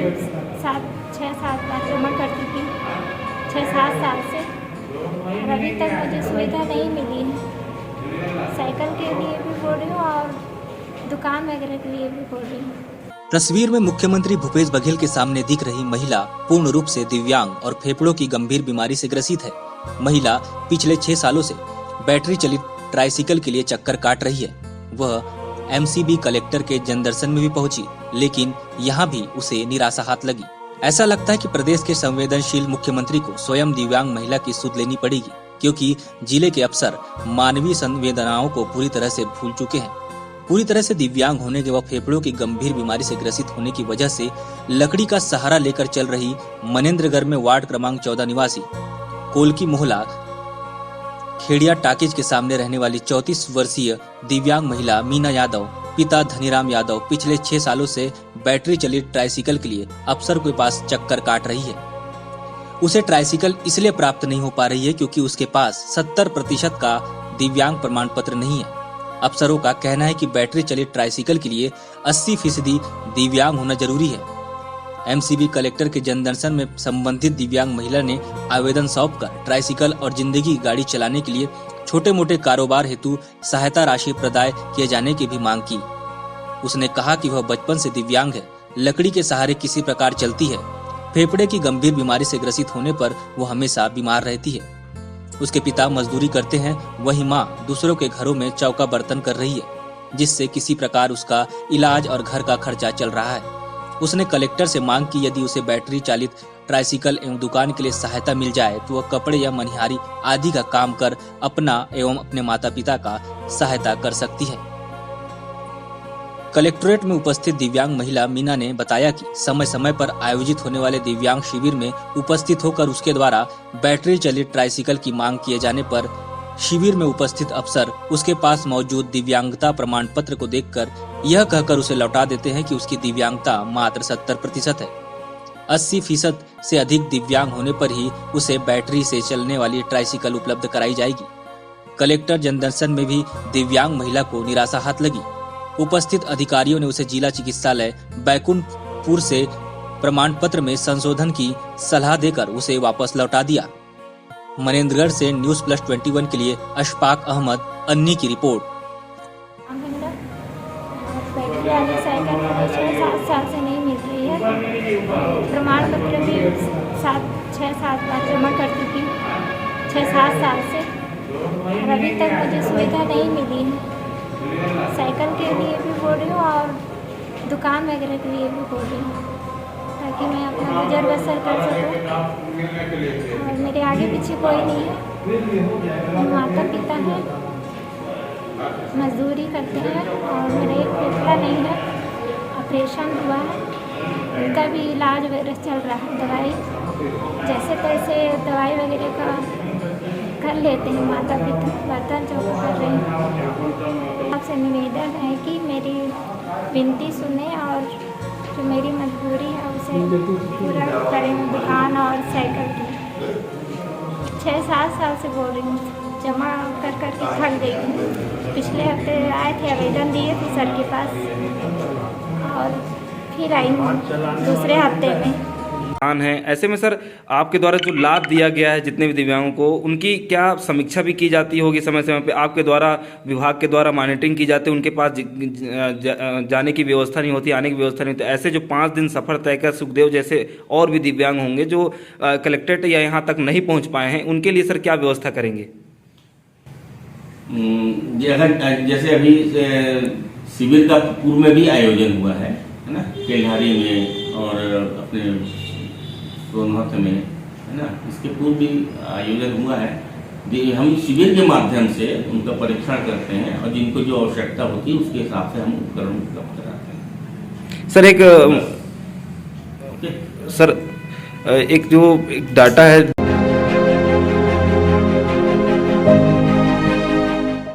छः सात बार जमा कर चुकी हूँ 6-7 साल से, और अभी तक मुझे सुविधा नहीं मिली है। साइकिल के लिए भी बोल रही हूँ और दुकान वगैरह के लिए भी बोल रही हूँ। तस्वीर में मुख्यमंत्री भूपेश बघेल के सामने दिख रही महिला पूर्ण रूप से दिव्यांग और फेफड़ों की गंभीर बीमारी से ग्रसित है। महिला पिछले 6 सालों से बैटरी चलित ट्राइसिकल के लिए चक्कर काट रही है। वह एमसीबी कलेक्टर के जनदर्शन में भी पहुंची, लेकिन यहाँ भी उसे निराशा हाथ लगी। ऐसा लगता है कि प्रदेश के संवेदनशील मुख्यमंत्री को स्वयं दिव्यांग महिला की सुध लेनी पड़ेगी, क्योंकि जिले के अफसर मानवीय संवेदनाओं को पूरी तरह से भूल चुके हैं। पूरी तरह से दिव्यांग होने के व फेफड़ों की गंभीर बीमारी से ग्रसित होने की वजह से लकड़ी का सहारा लेकर चल रही मनेंद्रगढ़ में वार्ड क्रमांक 14 निवासी कोलकी मोहल्ला खेड़िया टाकीज के सामने रहने वाली 34 वर्षीय दिव्यांग महिला मीना यादव पिता धनीराम यादव पिछले 6 सालों से बैटरी चलित ट्राइसिकल के लिए अफसर के पास चक्कर काट रही है। उसे ट्राइसिकल इसलिए प्राप्त नहीं हो पा रही है क्योंकि उसके पास 70% का दिव्यांग प्रमाण पत्र नहीं है। अफसरों का कहना है कि बैटरी चलित ट्राइसिकल के लिए 80% दिव्यांग होना जरूरी है। एमसीबी कलेक्टर के जनदर्शन में संबंधित दिव्यांग महिला ने आवेदन सौंपकर ट्राइसिकल और जिंदगी की गाड़ी चलाने के लिए छोटे मोटे कारोबार हेतु सहायता राशि प्रदान किए जाने की भी मांग की। उसने कहा कि वह बचपन से दिव्यांग है, लकड़ी के सहारे किसी प्रकार चलती है। फेफड़े की गंभीर बीमारी से ग्रसित होने पर वो हमेशा बीमार रहती है। उसके पिता मजदूरी करते हैं, वही माँ दूसरों के घरों में चौका बर्तन कर रही है, जिससे किसी प्रकार उसका इलाज और घर का खर्चा चल रहा है। उसने कलेक्टर से मांग की यदि उसे बैटरी चालित ट्राइसिकल एवं दुकान के लिए सहायता मिल जाए तो वह कपड़े या मनिहारी आदि का काम कर अपना एवं अपने माता पिता का सहायता कर सकती है। कलेक्ट्रेट में उपस्थित दिव्यांग महिला मीना ने बताया कि समय समय पर आयोजित होने वाले दिव्यांग शिविर में उपस्थित होकर उसके द्वारा बैटरी चलित ट्राइसिकल की मांग किए जाने पर शिविर में उपस्थित अफसर उसके पास मौजूद दिव्यांगता प्रमाण पत्र को देखकर यह कहकर उसे लौटा देते हैं कि उसकी दिव्यांगता मात्र 70% है। 80% से अधिक दिव्यांग होने पर ही उसे बैटरी से चलने वाली ट्राइसिकल उपलब्ध कराई जाएगी। कलेक्टर जनदर्शन में भी दिव्यांग महिला को निराशा हाथ लगी। उपस्थित अधिकारियों ने उसे जिला चिकित्सालय बैकुंठपुर से प्रमाण पत्र में संशोधन की सलाह देकर उसे वापस लौटा दिया। मनेंद्रगढ़ से न्यूज़ प्लस 21 के लिए अशफाक अहमद अन्नी की रिपोर्ट। बैटरी वाली साइकिल मुझे 6-7 साल से नहीं मिल रही है। प्रमाण पत्र भी 6-7 बार जमा कर चुकी हूँ 6-7 साल से, और अभी तक मुझे सुविधा नहीं मिली है। साइकिल के लिए भी बोल रही हूँ और दुकान वगैरह के लिए भी बोल रही हूँ, ताकि मैं अपना गुजर बसर कर सकूँ। और मेरे आगे पीछे कोई नहीं है, मेरे माता पिता हैं, मजदूरी करते हैं, और मेरा एक फेफड़ा नहीं है, ऑपरेशन हुआ है, उनका भी इलाज वगैरह चल रहा है। दवाई जैसे तैसे दवाई वगैरह का कर लेते हैं माता पिता, बर्तन चौका कर रहे हैं। आपसे निवेदन है कि मेरी विनती सुने और जो मेरी मजबूरी है उसे पूरा करें। दुकान और साइकिल की 6-7 साल से बोल रही हूँ, जमा कर कर के थक गई हूँ। पिछले हफ्ते आए थे, आवेदन दिए थे सर के पास, और फिर आई हूँ दूसरे हफ्ते में। है ऐसे में सर आपके द्वारा जो लाभ दिया गया है जितने भी दिव्यांगों को, उनकी क्या समीक्षा भी की जाती होगी समय समय पे? आपके द्वारा विभाग के द्वारा मॉनिटरिंग की जाती है, उनके पास जाने की व्यवस्था नहीं होती, आने की व्यवस्था नहीं होती। ऐसे जो 5 दिन सफर तय कर सुखदेव जैसे और भी दिव्यांग होंगे जो कलेक्ट्रेट या यहाँ तक नहीं पहुँच पाए हैं, उनके लिए सर क्या व्यवस्था करेंगे? जैसे अभी शिविर का पूर्व में भी आयोजन हुआ है ना, केल्हारी में और अपने सोनभद्र में, है ना, इसके पूर्व भी आयोजन हुआ है। हम शिविर के माध्यम से उनका परीक्षण करते हैं और जिनको जो आवश्यकता होती है उसके हिसाब से हम उपकरण उपलब्ध कराते हैं। सर एक जो डाटा है